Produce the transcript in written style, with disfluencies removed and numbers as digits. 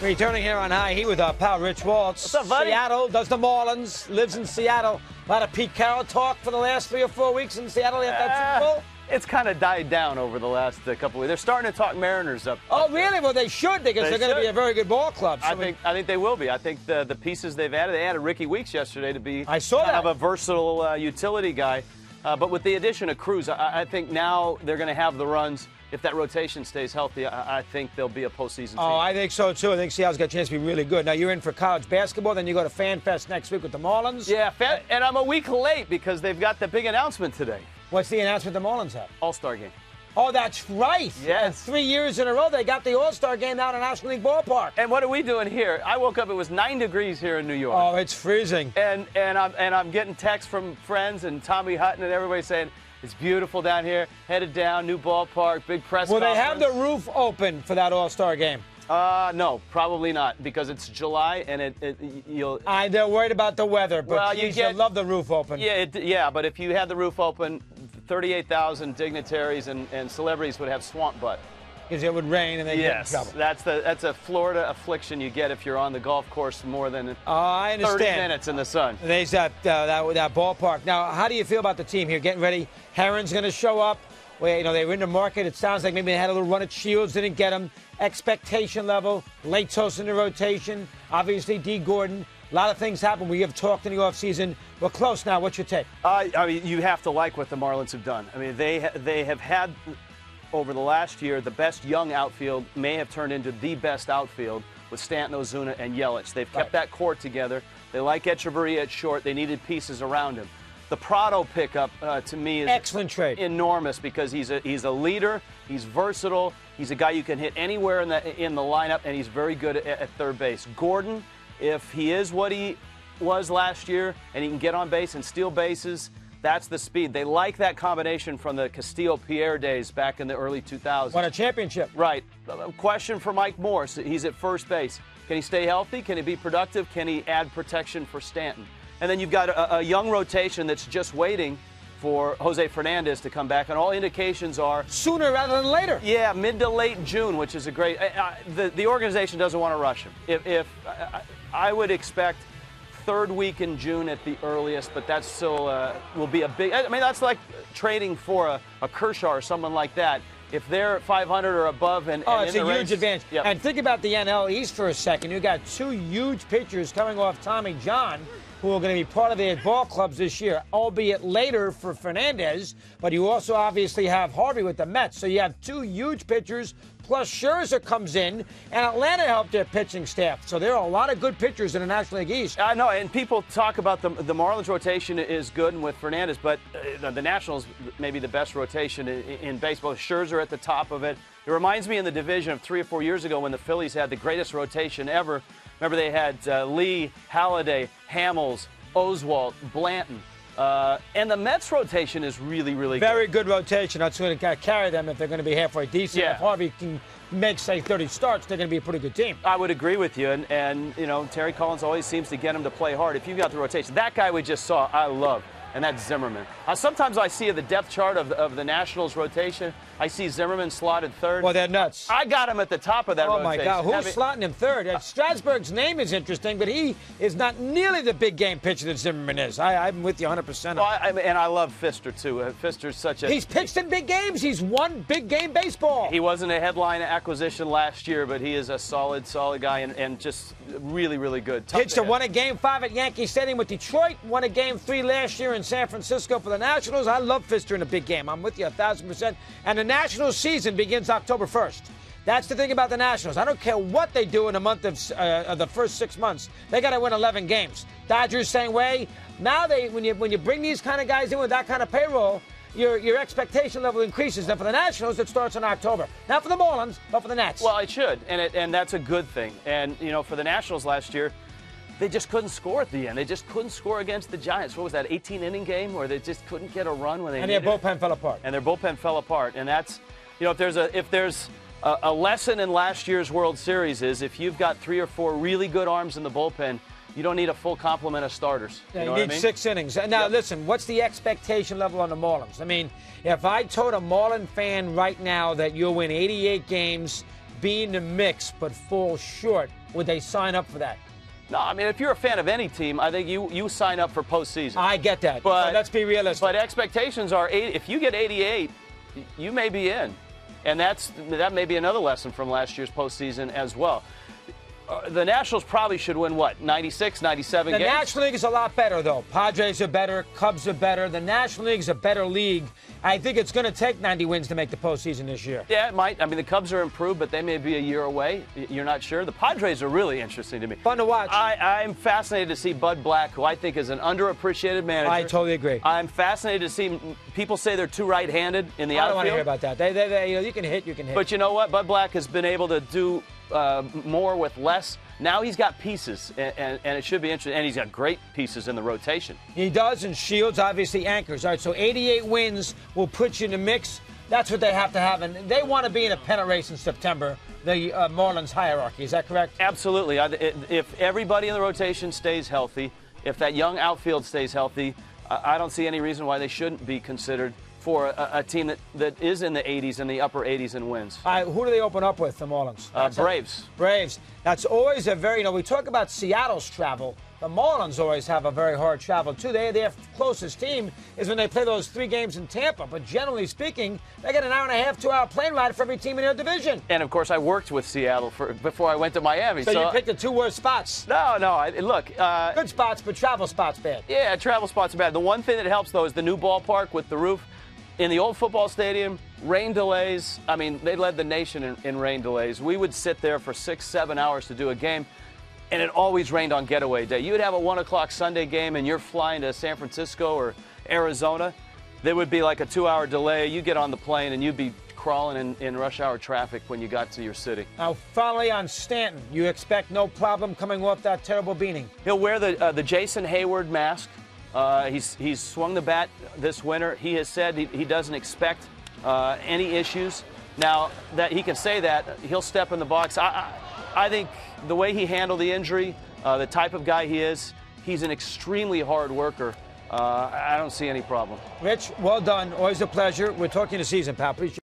Returning here on High Heat with our pal Rich Waltz. What's up, buddy? Seattle does the Marlins, lives in Seattle. A lot of Pete Carroll talk for the last 3 or 4 weeks in Seattle after that Super Bowl. It's kind of died down over the last couple weeks. They're starting to talk Mariners up. Oh, really? Well, they should because they're going to be a very good ball club. So I think they will be. I think the pieces they've added, they added Ricky Weeks yesterday to be I saw kind that. of a versatile utility guy. But with the addition of Cruz, I think now they're going to have the runs. If that rotation stays healthy, I think they'll be a postseason team. Oh, I think so, too. I think Seattle's got a chance to be really good. Now, you're in for college basketball, then you go to Fan Fest next week with the Marlins. Yeah, and I'm a week late because they've got the big announcement today. What's the announcement the Marlins have? All-Star game. Oh, that's right. Yes. 3 years in a row, they got the All-Star game out at National League Ballpark. And what are we doing here? I woke up, it was 9 degrees here in New York. Oh, it's freezing. And I'm getting texts from friends and Tommy Hutton and everybody saying, it's beautiful down here, headed down, new ballpark, big press Will conference. they have the roof open for that All-Star game? No, probably not, because it's July and you'll... They're worried about the weather, but Well, you love the roof open. Yeah, but if you had the roof open, 38,000 dignitaries and celebrities would have swamp butt. Because it would rain and they get in trouble. That's a Florida affliction you get if you're on the golf course more than I understand. 30 minutes in the sun. There's that ballpark. Now, how do you feel about the team here? Getting ready. Herron's going to show up. Well, they were in the market. It sounds like maybe they had a little run at Shields, didn't get him. Expectation level. Latos in the rotation. Obviously, D. Gordon. A lot of things happen. We have talked in the offseason. We're close now. What's your take? I mean, you have to like what the Marlins have done. I mean, they have had, over the last year, the best young outfield, may have turned into the best outfield with Stanton, Ozuna, and Yelich. They've kept that core together. They like Echeverria at short. They needed pieces around him. The Prado pickup, to me, is excellent trade. Enormous because he's a leader. He's versatile. He's a guy you can hit anywhere in the lineup, and he's very good at third base. Gordon, if he is what he was last year and he can get on base and steal bases, that's the speed. They like that combination from the Castillo-Pierre days back in the early 2000s. Won a championship. Right. Question for Mike Morse. He's at first base. Can he stay healthy? Can he be productive? Can he add protection for Stanton? And then you've got a young rotation that's just waiting for Jose Fernandez to come back, and all indications are sooner rather than later. Yeah, mid to late June, which is a great. The organization doesn't want to rush him. If I would expect third week in June at the earliest, but that still will be a big. I mean, that's like trading for a Kershaw or someone like that. If they're 500 or above and it's in the a huge advantage. Yep. And think about the NL East for a second. You got 2 huge pitchers coming off Tommy John, who are going to be part of their ball clubs this year, albeit later for Fernandez. But you also obviously have Harvey with the Mets. So you have 2 huge pitchers, plus Scherzer comes in, and Atlanta helped their pitching staff. So there are a lot of good pitchers in the National League East. I know, and people talk about the Marlins rotation is good and with Fernandez, but the Nationals maybe the best rotation in baseball. Scherzer at the top of it. It reminds me in the division of 3 or 4 years ago when the Phillies had the greatest rotation ever. Remember, they had Lee, Halladay, Hamels, Oswalt, Blanton. And the Mets rotation is really, really good. Very good rotation. That's going to carry them if they're going to be halfway decent. Yeah. If Harvey can make, say, 30 starts, they're going to be a pretty good team. I would agree with you. And Terry Collins always seems to get him to play hard. If you've got the rotation. That guy we just saw, I love. And that's Zimmerman. Sometimes I see the depth chart of the Nationals rotation. I see Zimmerman slotted third. Well, they're nuts. I got him at the top of that rotation. Oh, my God. Who's slotting him third? Strasburg's name is interesting, but he is not nearly the big game pitcher that Zimmerman is. I'm with you 100%. Well, and I love Pfister, too. Pfister's such a... He's pitched in big games. He's won big game baseball. He wasn't a headline acquisition last year, but he is a solid guy and just really, really good. Pitched and won a Game 5 at Yankee Stadium with Detroit, won a Game 3 last year in San Francisco for the Nationals. I love Pfister in a big game. I'm with you 1,000%. And the Nationals season begins October 1st. That's the thing about the Nationals. I don't care what they do in a month of the first 6 months. They got to win 11 games. Dodgers, same way. Now when you bring these kind of guys in with that kind of payroll, your expectation level increases. And for the Nationals, it starts in October. Not for the Marlins, but for the Nats. Well, it should, and that's a good thing. And, for the Nationals last year, they just couldn't score at the end. They just couldn't score against the Giants. What was that, 18-inning game where they just couldn't get a run when they needed it? And their bullpen fell apart. And their bullpen fell apart. And that's, if there's a lesson in last year's World Series is if you've got 3 or 4 really good arms in the bullpen, you don't need a full complement of starters. Yeah, you need 6 innings. Now, Yep. Listen, what's the expectation level on the Marlins? I mean, if I told a Marlin fan right now that you'll win 88 games, be in the mix, but fall short, would they sign up for that? No, I mean, if you're a fan of any team, I think you sign up for postseason. I get that, but let's be realistic. But expectations are, if you get 88, you may be in. And that may be another lesson from last year's postseason as well. The Nationals probably should win, what, 96, 97 games? The National League is a lot better, though. Padres are better. Cubs are better. The National League is a better league. I think it's going to take 90 wins to make the postseason this year. Yeah, it might. I mean, the Cubs are improved, but they may be a year away. You're not sure. The Padres are really interesting to me. Fun to watch. I'm fascinated to see Bud Black, who I think is an underappreciated manager. I totally agree. I'm fascinated to see people say they're too right-handed in the outfield. I don't want to hear about that. You can hit, you can hit. But you know what? Bud Black has been able to do more with less. Now he's got pieces, and it should be interesting. And he's got great pieces in the rotation. He does, and Shields obviously anchors. All right, so 88 wins will put you in the mix. That's what they have to have, and they want to be in a pennant race in September, the Marlins hierarchy. Is that correct? Absolutely. If everybody in the rotation stays healthy, if that young outfield stays healthy, I don't see any reason why they shouldn't be considered for a team that is in the 80s and the upper 80s in wins. All right, who do they open up with, the Marlins? Braves. Braves. That's always a very, we talk about Seattle's travel. The Marlins always have a very hard travel, too. Their closest team is when they play those 3 games in Tampa. But generally speaking, they get an hour and a half, 2-hour plane ride for every team in their division. And, of course, I worked with Seattle before I went to Miami. So you picked the 2 worst spots. No. Look. Good spots, but travel spots bad. Yeah, travel spots are bad. The one thing that helps, though, is the new ballpark with the roof. In the old football stadium, rain delays. I mean, they led the nation in rain delays. We would sit there for 6-7 hours to do a game, and it always rained on getaway day. You would have a 1 o'clock Sunday game, and you're flying to San Francisco or Arizona. There would be like a 2-hour delay. You get on the plane, and you'd be crawling in rush hour traffic when you got to your city. Now, finally on Stanton, you expect no problem coming off that terrible beating? He'll wear the Jason Hayward mask. He's swung the bat this winter. He has said he doesn't expect any issues. Now, that he can say that, he'll step in the box. I think the way he handled the injury, the type of guy he is, he's an extremely hard worker. I don't see any problem. Rich, well done. Always a pleasure. We're talking the season, pal. Appreciate it.